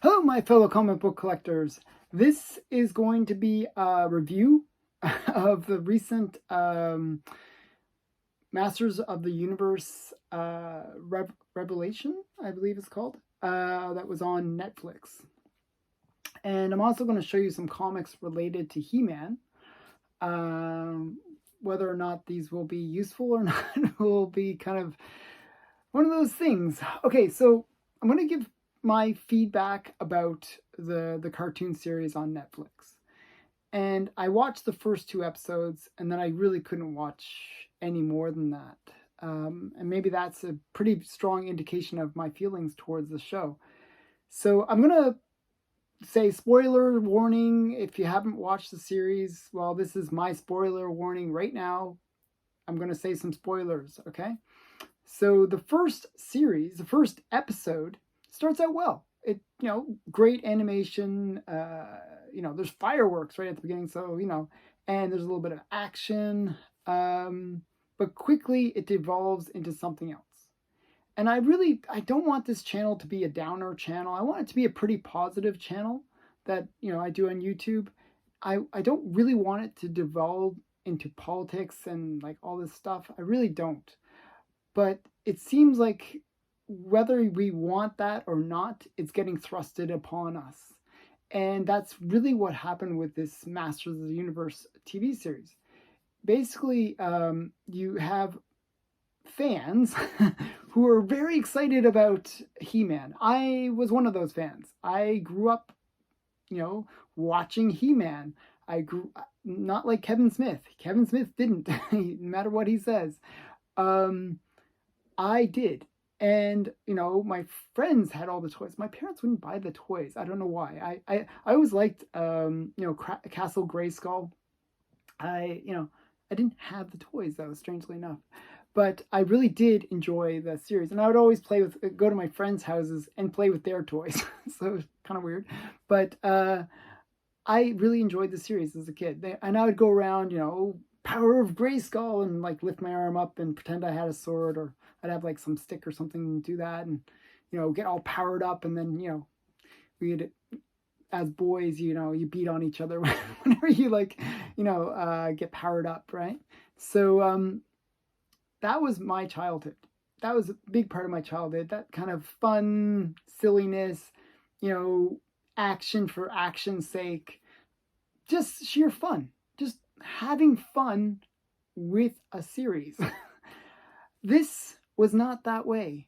Hello, my fellow comic book collectors. This is going to be a review of the recent Masters of the Universe Revelation, I believe it's called, that was on Netflix. And I'm also going to show you some comics related to He-Man. Whether or not these will be useful or not will be kind of one of those things. Okay, so I'm going to give my feedback about the cartoon series on Netflix. And I watched the first 2 episodes, and then I really couldn't watch any more than that. And maybe that's a pretty strong indication of my feelings towards the show. So I'm going to say spoiler warning if you haven't watched the series. Well, this is my spoiler warning right now. I'm going to say some spoilers, okay? So the first episode starts out well. It, great animation. There's fireworks right at the beginning, so and there's a little bit of action. But quickly it devolves into something else. And I don't want this channel to be a downer channel. I want it to be a pretty positive channel that I do on YouTube. I don't really want it to devolve into politics and like all this stuff. I really don't. But it seems like whether we want that or not, it's getting thrusted upon us. And that's really what happened with this Masters of the Universe TV series. Basically, you have fans who are very excited about He-Man. I was one of those fans. I grew up, watching He-Man. I grew not like Kevin Smith. Kevin Smith didn't, no matter what he says. I did. And, my friends had all the toys. My parents wouldn't buy the toys. I don't know why. I always liked, Castle Grayskull. I didn't have the toys, though, strangely enough. But I really did enjoy the series. And I would always go to my friends' houses and play with their toys. So it was kind of weird. But I really enjoyed the series as a kid. And I would go around, power of Grayskull, and like lift my arm up and pretend I had a sword, or I'd have like some stick or something and do that, and get all powered up, and then we'd, as boys, you beat on each other whenever you get powered up, right? So that was my childhood. That was a big part of my childhood. That kind of fun silliness, action for action's sake, just sheer fun, just having fun with a series. This was not that way.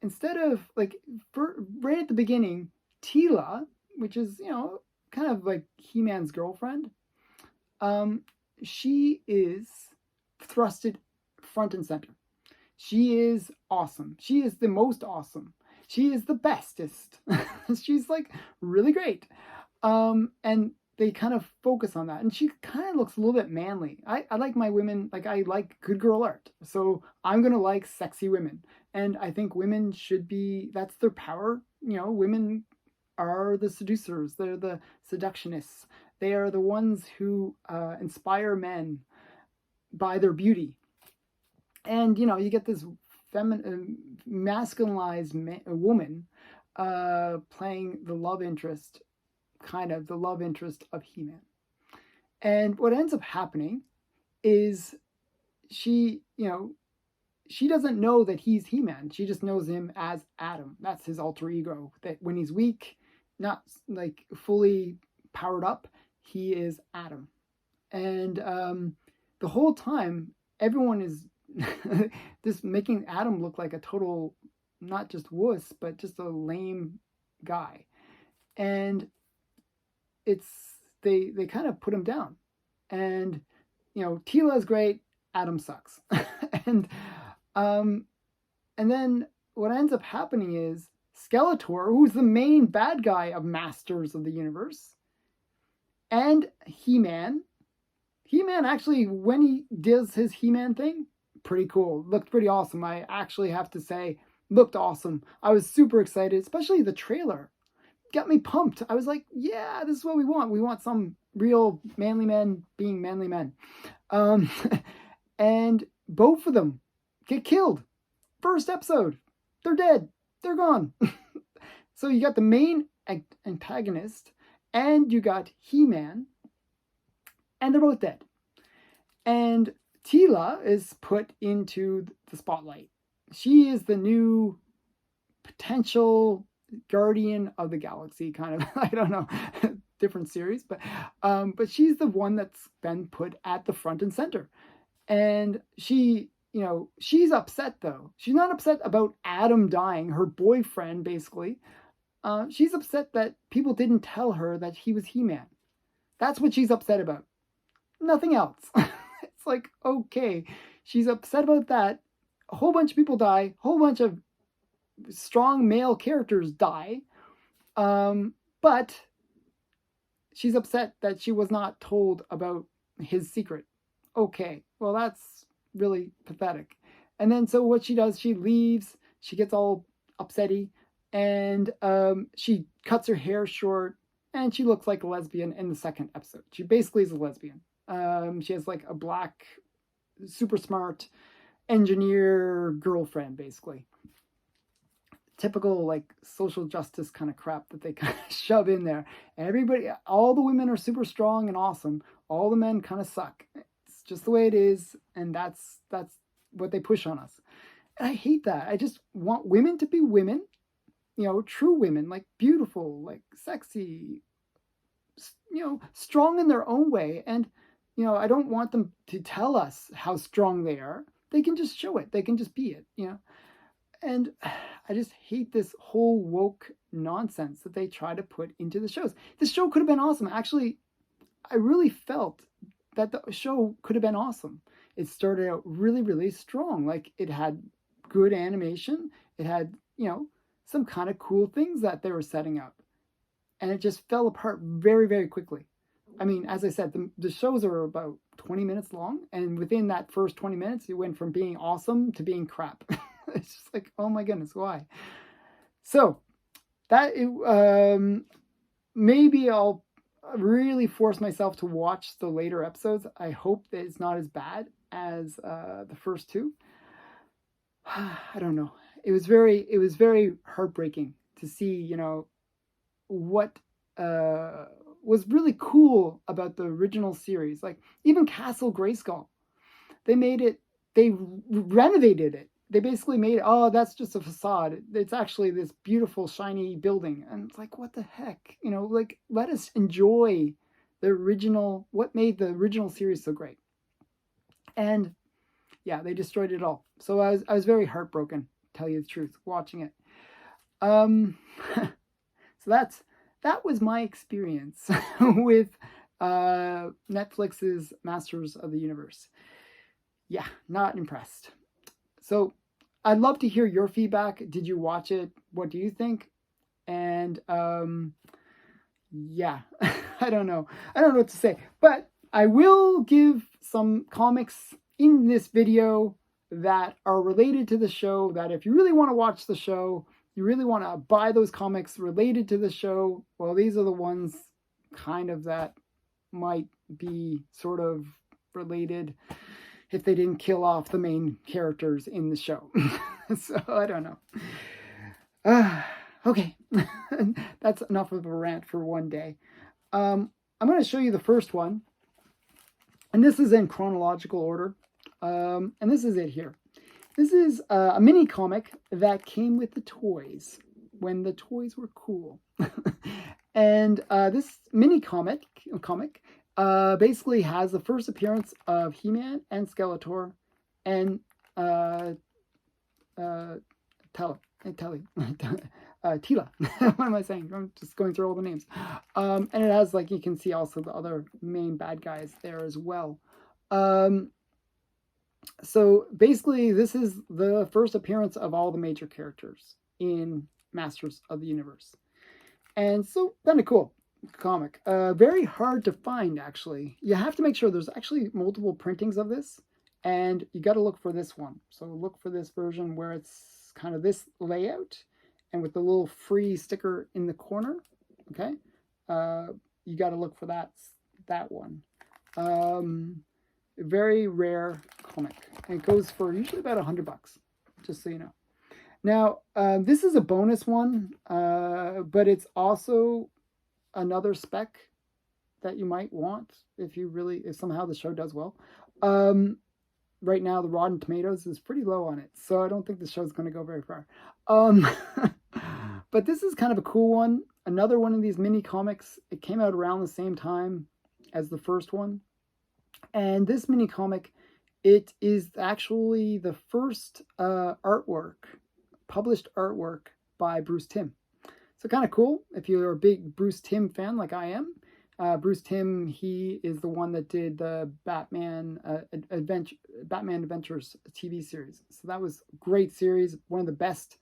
Instead of right at the beginning, Teela, which is kind of like He-Man's girlfriend, she is thrusted front and center. She is awesome. She is the most awesome. She is the bestest. She's like really great. And they kind of focus on that. And she kind of looks a little bit manly. I like my women, I like good girl art. So I'm going to like sexy women. And I think women should be, that's their power. Women are the seducers. They're the seductionists. They are the ones who inspire men by their beauty. And, you get this masculinized woman playing the love interest of He-Man. And what ends up happening is she doesn't know that he's He-Man. She just knows him as Adam. That's his alter ego. That when he's weak, not like fully powered up, he is Adam. And the whole time, everyone is just making Adam look like a total, not just wuss, but just a lame guy. And they kind of put him down. And Teela is great, Adam sucks. and then what ends up happening is Skeletor, who's the main bad guy of Masters of the Universe, and He-Man actually, when he does his He-Man thing, pretty cool. Looked pretty awesome. I actually have to say, looked awesome. I was super excited, especially the trailer. Got me pumped. I was like, yeah, this is what we want. We want some real manly men being manly men. And both of them get killed. First episode. They're dead. They're gone. So you got the main antagonist, and you got He-Man, and they're both dead. And Teela is put into the spotlight. She is the new potential guardian of the galaxy, kind of. I don't know, different series, but she's the one that's been put at the front and center. And she, she's upset though. She's not upset about Adam dying, her boyfriend, basically. She's upset that people didn't tell her that he was He-Man. That's what she's upset about. Nothing else. It's like, okay, she's upset about that. A whole bunch of people die. A whole bunch of strong male characters die. But she's upset that she was not told about his secret. Okay, well, that's really pathetic. And then so what she does, she leaves. She gets all upsetty. And she cuts her hair short. And she looks like a lesbian in the second episode. She basically is a lesbian. She has like a black, super smart engineer girlfriend, basically. Typical like social justice kind of crap that they kind of shove in there. Everybody, all the women are super strong and awesome. All the men kind of suck. It's just the way it is, and that's what they push on us. And I hate that. I just want women to be women, true women, like beautiful, like sexy, strong in their own way. And I don't want them to tell us how strong they are. They can just show it. They can just be it, And I just hate this whole woke nonsense that they try to put into the shows. This show could have been awesome. Actually, I really felt that the show could have been awesome. It started out really, really strong. Like, it had good animation. It had, some kind of cool things that they were setting up. And it just fell apart very, very quickly. I mean, as I said, the shows are about 20 minutes long. And within that first 20 minutes, it went from being awesome to being crap. It's just like, oh my goodness, why? So that maybe I'll really force myself to watch the later episodes. I hope that it's not as bad as the first two. I don't know. It was very heartbreaking to see, what was really cool about the original series. Like even Castle Grayskull, they renovated it. They basically made it, oh, that's just a facade. It's actually this beautiful, shiny building. And it's like, what the heck? Like, let us enjoy the original, what made the original series so great. And yeah, they destroyed it all. So I was very heartbroken, to tell you the truth, watching it. So that was my experience with Netflix's Masters of the Universe. Yeah, not impressed. So I'd love to hear your feedback. Did you watch it? What do you think? And yeah, I don't know. I don't know what to say. But I will give some comics in this video that are related to the show, that if you really want to watch the show, you really want to buy those comics related to the show, well, these are the ones kind of that might be sort of related if they didn't kill off the main characters in the show. So I don't know. Okay, that's enough of a rant for one day. I'm going to show you the first one, and this is in chronological order, and this is it here. This is a mini comic that came with the toys when the toys were cool. And this mini comic basically has the first appearance of He-Man and Skeletor and Teela. What am I saying? I'm just going through all the names. And it has, like, you can see also the other main bad guys there as well. So basically, this is the first appearance of all the major characters in Masters of the Universe. And so, kind of cool comic. Very hard to find, actually. You have to make sure there's actually multiple printings of this, and you got to look for this one. So look for this version where it's kind of this layout, and with the little free sticker in the corner. Okay, you got to look for that one. Very rare comic, and it goes for usually about $100, just so you know. Now, this is a bonus one, but it's also another spec that you might want if somehow the show does well. Right now, the Rotten Tomatoes is pretty low on it, so I don't think the show's going to go very far. But this is kind of a cool one. Another one of these mini comics. It came out around the same time as the first one. And this mini comic, it is actually the first published artwork by Bruce Timm. So kind of cool if you're a big Bruce Timm fan like I am. Bruce Timm, he is the one that did the Batman Adventures TV series. So that was a great series, one of the best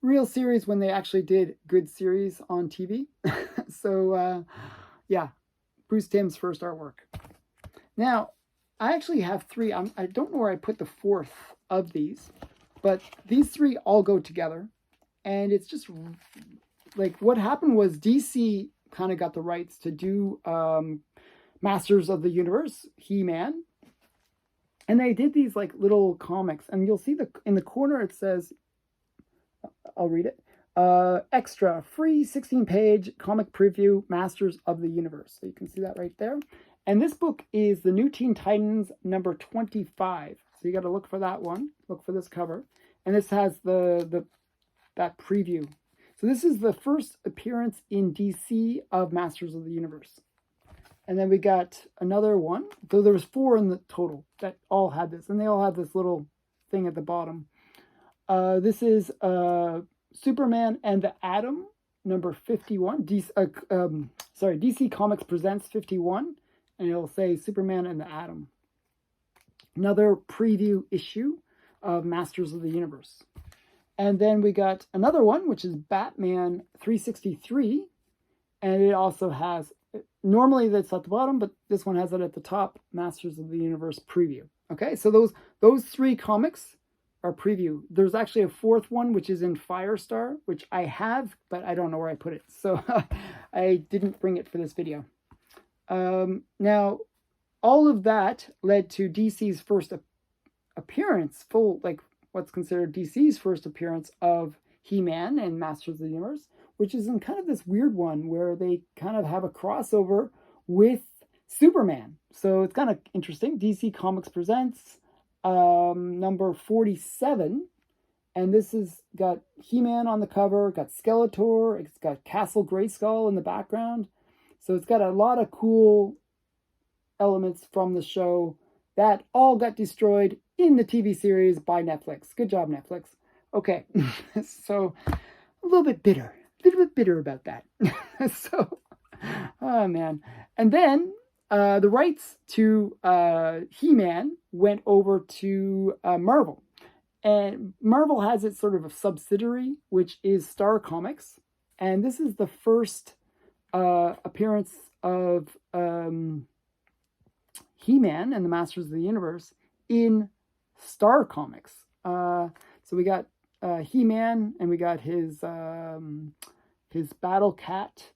real series when they actually did good series on TV. So yeah, Bruce Timm's first artwork. Now, I actually have three. I don't know where I put the fourth of these, but these three all go together. And it's just like what happened was DC kind of got the rights to do Masters of the Universe, He-Man. And they did these like little comics. And you'll see in the corner it says, I'll read it. Extra, free 16-page comic preview, Masters of the Universe. So you can see that right there. And this book is the New Teen Titans number 25. So you got to look for that one. Look for this cover. And this has that preview. So this is the first appearance in DC of Masters of the Universe. And then we got another one. So there was 4 in the total that all had this. And they all had this little thing at the bottom. This is Superman and the Atom, number 51. DC Comics Presents 51. And it'll say Superman and the Atom. Another preview issue of Masters of the Universe. And then we got another one, which is Batman 363. And it also has, normally that's at the bottom, but this one has it at the top, Masters of the Universe preview. Okay, so those 3 comics are preview. There's actually a 4th one, which is in Firestar, which I have, but I don't know where I put it. So I didn't bring it for this video. Now, all of that led to DC's first appearance, what's considered DC's first appearance of He-Man and Masters of the Universe, which is in kind of this weird one where they kind of have a crossover with Superman. So it's kind of interesting. DC Comics Presents number 47. And this has got He-Man on the cover, got Skeletor, it's got Castle Grayskull in the background. So it's got a lot of cool elements from the show that all got destroyed in the TV series by Netflix. Good job, Netflix. Okay, so a little bit bitter about that. So, oh man. And then the rights to He-Man went over to Marvel. And Marvel has its sort of a subsidiary, which is Star Comics. And this is the first appearance of He-Man and the Masters of the Universe in Star Comics. So we got He-Man, and we got his Battle Cat,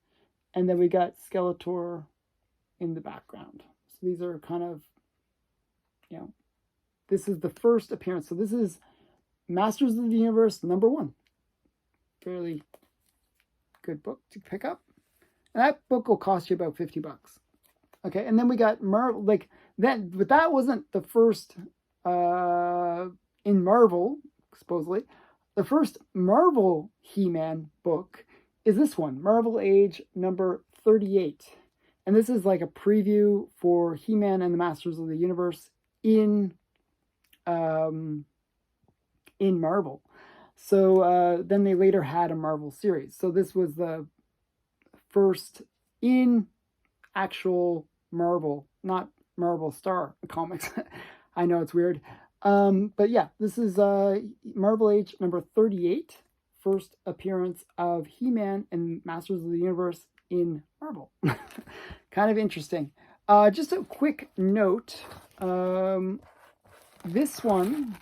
and then we got Skeletor in the background. So these are kind of, this is the first appearance. So this is Masters of the Universe number 1. Fairly good book to pick up. And that book will cost you about $50. Okay, and then we got Marvel, but that wasn't the first in Marvel, supposedly. The first Marvel He-Man book is this one, Marvel Age number 38. And this is like a preview for He-Man and the Masters of the Universe in Marvel. So then they later had a Marvel series. So this was the first in actual Marvel, not Marvel Star Comics. I know it's weird. But yeah, this is Marvel Age number 38, first appearance of He-Man and Masters of the Universe in Marvel. Kind of interesting. Just a quick note. This one,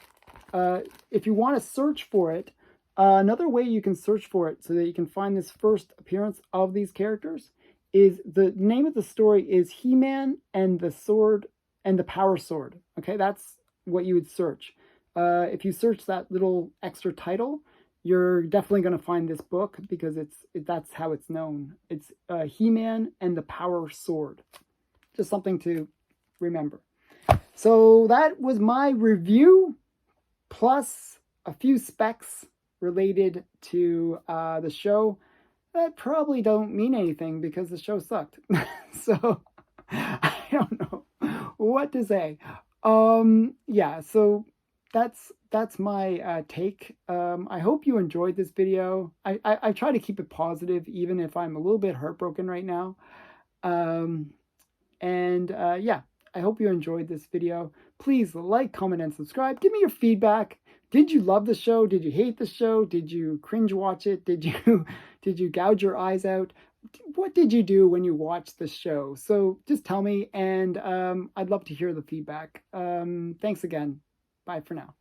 if you want to search for it, another way you can search for it so that you can find this first appearance of these characters is the name of the story is He-Man and the Sword and the Power Sword. Okay, that's what you would search. If you search that little extra title, you're definitely going to find this book because that's how it's known. It's He-Man and the Power Sword. Just something to remember. So that was my review, plus a few specs related to the show that probably don't mean anything because the show sucked. So I don't know what to say. Yeah, so that's my take. I hope you enjoyed this video. I try to keep it positive even if I'm a little bit heartbroken right now. And yeah, I hope you enjoyed this video. Please like, comment, and subscribe. Give me your feedback. Did you love the show? Did you hate the show? Did you cringe watch it? Did you gouge your eyes out? What did you do when you watched the show? So just tell me, and I'd love to hear the feedback. Thanks again. Bye for now.